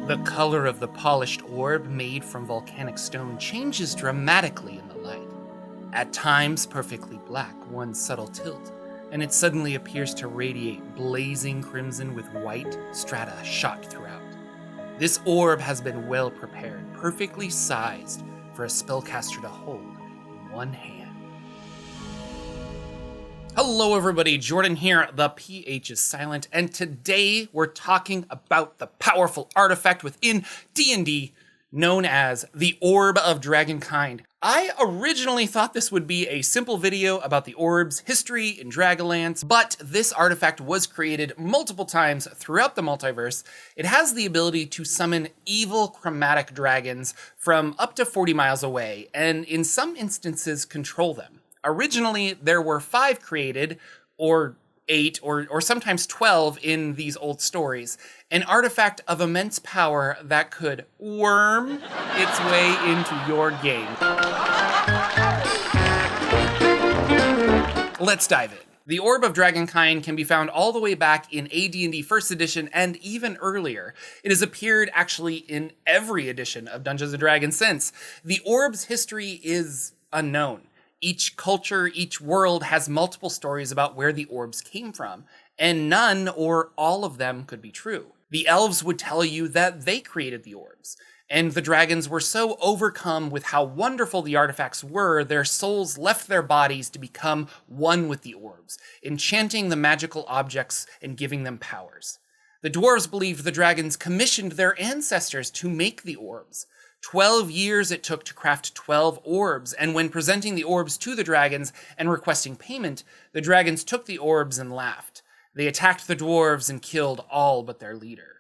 The color of the polished orb made from volcanic stone changes dramatically in the light. At times perfectly black, one subtle tilt, and it suddenly appears to radiate blazing crimson with white strata shot throughout. This orb has been well prepared, perfectly sized for a spellcaster to hold in one hand. Hello everybody, Jordan here, the PH is silent, and today we're talking about the powerful artifact within D&D known as the Orb of Dragonkind. I originally thought this would be a simple video about the orbs, history in Dragonlance, but this artifact was created multiple times throughout the multiverse. It has the ability to summon evil chromatic dragons from up to 40 miles away, and in some instances control them. Originally, there were 5 created, or 8, or sometimes 12 in these old stories. An artifact of immense power that could worm its way into your game. Let's dive in. The Orb of Dragonkind can be found all the way back in AD&D 1st edition and even earlier. It has appeared actually in every edition of Dungeons & Dragons since. The orb's history is unknown. Each culture, each world has multiple stories about where the orbs came from, and none or all of them could be true. The elves would tell you that they created the orbs, and the dragons were so overcome with how wonderful the artifacts were, their souls left their bodies to become one with the orbs, enchanting the magical objects and giving them powers. The dwarves believed the dragons commissioned their ancestors to make the orbs. 12 years it took to craft 12 orbs, and when presenting the orbs to the dragons and requesting payment, the dragons took the orbs and laughed. They attacked the dwarves and killed all but their leader.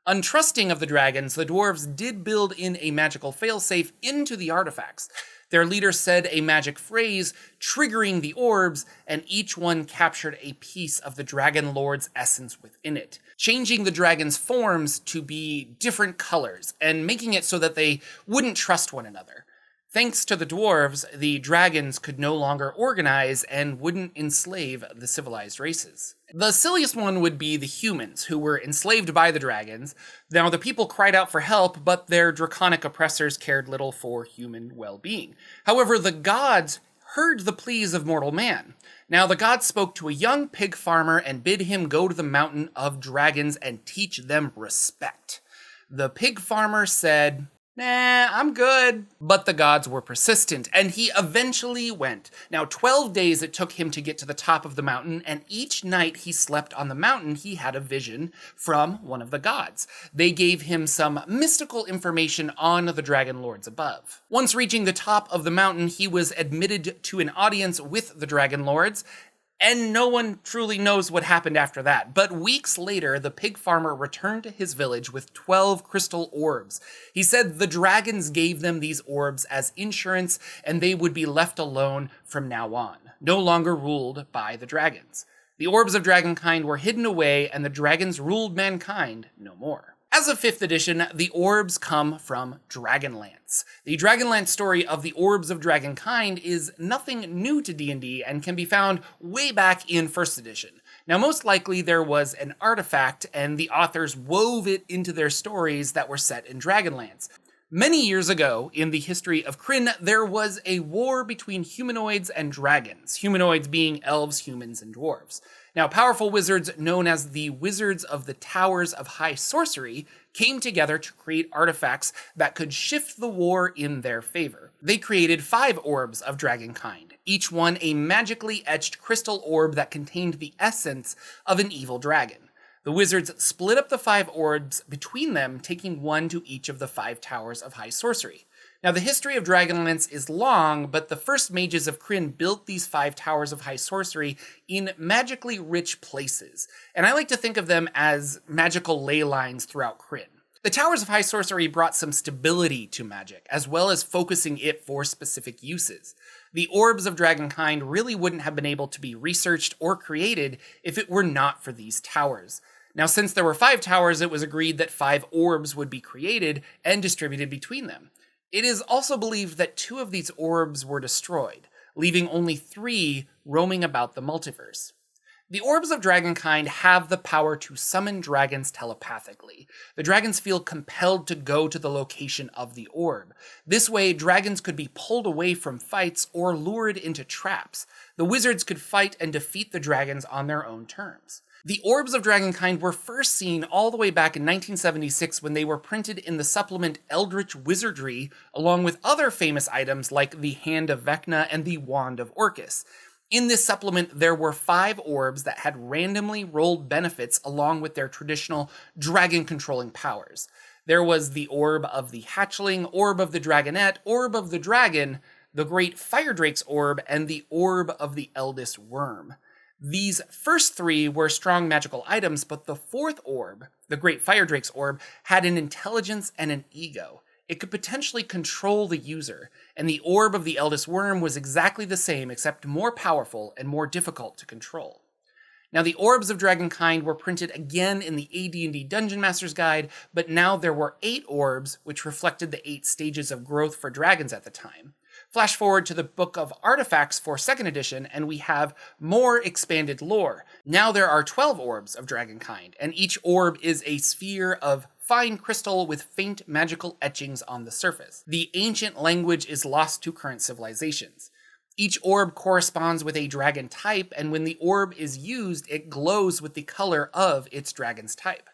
Untrusting of the dragons, the dwarves did build in a magical failsafe into the artifacts. Their leader said a magic phrase, triggering the orbs, and each one captured a piece of the Dragon Lord's essence within it, changing the dragon's forms to be different colors, and making it so that they wouldn't trust one another. Thanks to the dwarves, the dragons could no longer organize and wouldn't enslave the civilized races. The silliest one would be the humans, who were enslaved by the dragons. Now, the people cried out for help, but their draconic oppressors cared little for human well-being. However, the gods heard the pleas of mortal man. Now, the gods spoke to a young pig farmer and bid him go to the mountain of dragons and teach them respect. The pig farmer said, "Nah, I'm good." But the gods were persistent, and he eventually went. Now, 12 days it took him to get to the top of the mountain, and each night he slept on the mountain, he had a vision from one of the gods. They gave him some mystical information on the dragon lords above. Once reaching the top of the mountain, he was admitted to an audience with the dragon lords, and no one truly knows what happened after that. But weeks later, the pig farmer returned to his village with 12 crystal orbs. He said the dragons gave them these orbs as insurance, and they would be left alone from now on, no longer ruled by the dragons. The orbs of Dragonkind were hidden away, and the dragons ruled mankind no more. As of 5th edition, the orbs come from Dragonlance. The Dragonlance story of the Orbs of Dragonkind is nothing new to D&D and can be found way back in 1st edition. Now, most likely there was an artifact and the authors wove it into their stories that were set in Dragonlance. Many years ago, in the history of Krynn, there was a war between humanoids and dragons, humanoids being elves, humans, and dwarves. Now, powerful wizards known as the Wizards of the Towers of High Sorcery came together to create artifacts that could shift the war in their favor. They created 5 orbs of Dragonkind, each one a magically etched crystal orb that contained the essence of an evil dragon. The wizards split up the 5 orbs between them, taking one to each of the 5 towers of high sorcery. Now, the history of Dragonlance is long, but the first mages of Krynn built these 5 towers of high sorcery in magically rich places, and I like to think of them as magical ley lines throughout Krynn. The towers of high sorcery brought some stability to magic, as well as focusing it for specific uses. The orbs of Dragonkind really wouldn't have been able to be researched or created if it were not for these towers. Now, since there were 5 towers, it was agreed that 5 orbs would be created and distributed between them. It is also believed that 2 of these orbs were destroyed, leaving only 3 roaming about the multiverse. The Orbs of Dragonkind have the power to summon dragons telepathically. The dragons feel compelled to go to the location of the orb. This way, dragons could be pulled away from fights or lured into traps. The wizards could fight and defeat the dragons on their own terms. The Orbs of Dragonkind were first seen all the way back in 1976 when they were printed in the supplement Eldritch Wizardry, along with other famous items like the Hand of Vecna and the Wand of Orcus. In this supplement, there were 5 orbs that had randomly rolled benefits along with their traditional dragon-controlling powers. There was the Orb of the Hatchling, Orb of the Dragonette, Orb of the Dragon, the Great Fire Drake's Orb, and the Orb of the Eldest Worm. These first 3 were strong magical items, but the 4th orb, the Great Fire Drake's Orb, had an intelligence and an ego. It could potentially control the user, and the Orb of the Eldest Worm was exactly the same, except more powerful and more difficult to control. Now, the Orbs of Dragonkind were printed again in the AD&D Dungeon Master's Guide, but now there were 8 orbs, which reflected the 8 stages of growth for dragons at the time. Flash forward to the Book of Artifacts for 2nd edition, and we have more expanded lore. Now there are 12 Orbs of Dragonkind, and each orb is a sphere of fine crystal with faint magical etchings on the surface. The ancient language is lost to current civilizations. Each orb corresponds with a dragon type, and when the orb is used, it glows with the color of its dragon's type.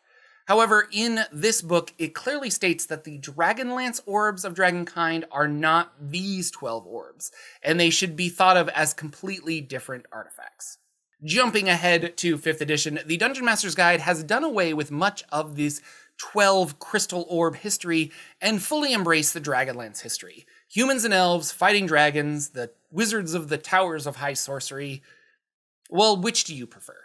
However, in this book, it clearly states that the Dragonlance Orbs of Dragonkind are not these 12 orbs, and they should be thought of as completely different artifacts. Jumping ahead to 5th edition, the Dungeon Master's Guide has done away with much of this 12 crystal orb history and fully embraced the Dragonlance history. Humans and elves fighting dragons, the wizards of the Towers of High Sorcery. Well, which do you prefer?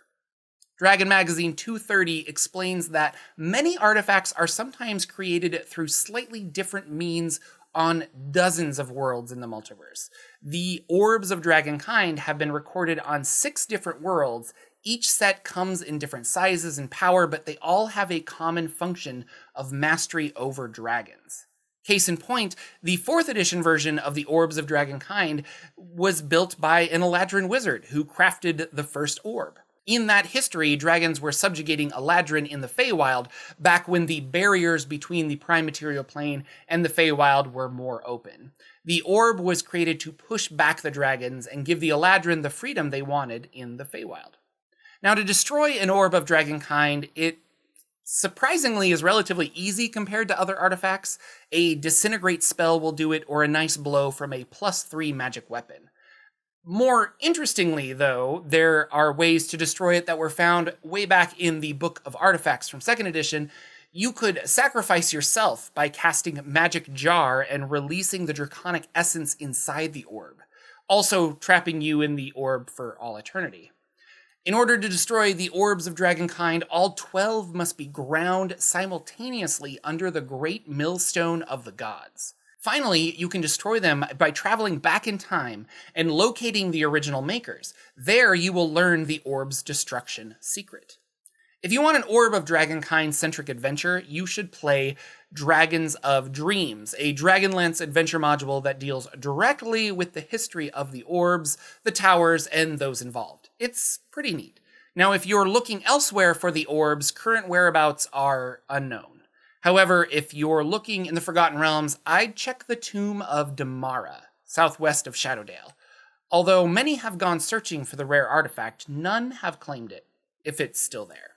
Dragon Magazine 230 explains that many artifacts are sometimes created through slightly different means on dozens of worlds in the multiverse. The Orbs of Dragonkind have been recorded on 6 different worlds. Each set comes in different sizes and power, but they all have a common function of mastery over dragons. Case in point, the 4th edition version of the Orbs of Dragonkind was built by an Eladrin wizard who crafted the first orb. In that history, dragons were subjugating Eladrin in the Feywild back when the barriers between the Prime Material Plane and the Feywild were more open. The orb was created to push back the dragons and give the Eladrin the freedom they wanted in the Feywild. Now, to destroy an Orb of Dragonkind, it surprisingly is relatively easy compared to other artifacts. A Disintegrate spell will do it, or a nice blow from a +3 magic weapon. More interestingly, though, there are ways to destroy it that were found way back in the Book of Artifacts from 2nd edition. You could sacrifice yourself by casting Magic Jar and releasing the draconic essence inside the orb, also trapping you in the orb for all eternity. In order to destroy the Orbs of Dragonkind, all 12 must be ground simultaneously under the Great Millstone of the Gods. Finally, you can destroy them by traveling back in time and locating the original makers. There you will learn the orb's destruction secret. If you want an Orb of Dragonkind-centric adventure, you should play Dragons of Dreams, a Dragonlance adventure module that deals directly with the history of the orbs, the towers, and those involved. It's pretty neat. Now, if you're looking elsewhere for the orbs, current whereabouts are unknown. However, if you're looking in the Forgotten Realms, I'd check the Tomb of Damara, southwest of Shadowdale. Although many have gone searching for the rare artifact, none have claimed it, if it's still there.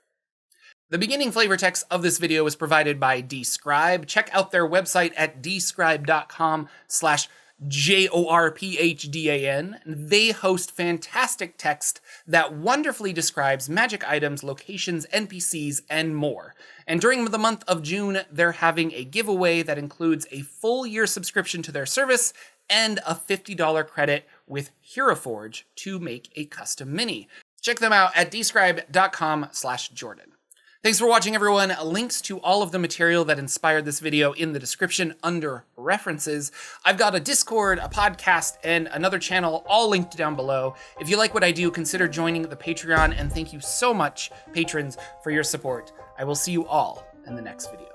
The beginning flavor text of this video was provided by Dscribe. Check out their website at dscribe.com/JORPHDAN. They host fantastic text that wonderfully describes magic items, locations, NPCs, and more. And during the month of June, they're having a giveaway that includes a full year subscription to their service and a $50 credit with HeroForge to make a custom mini. Check them out at dscribe.com/Jordan. Thanks for watching, everyone. Links to all of the material that inspired this video in the description under references. I've got a Discord, a podcast, and another channel all linked down below. If you like what I do, consider joining the Patreon, and thank you so much, patrons, for your support. I will see you all in the next video.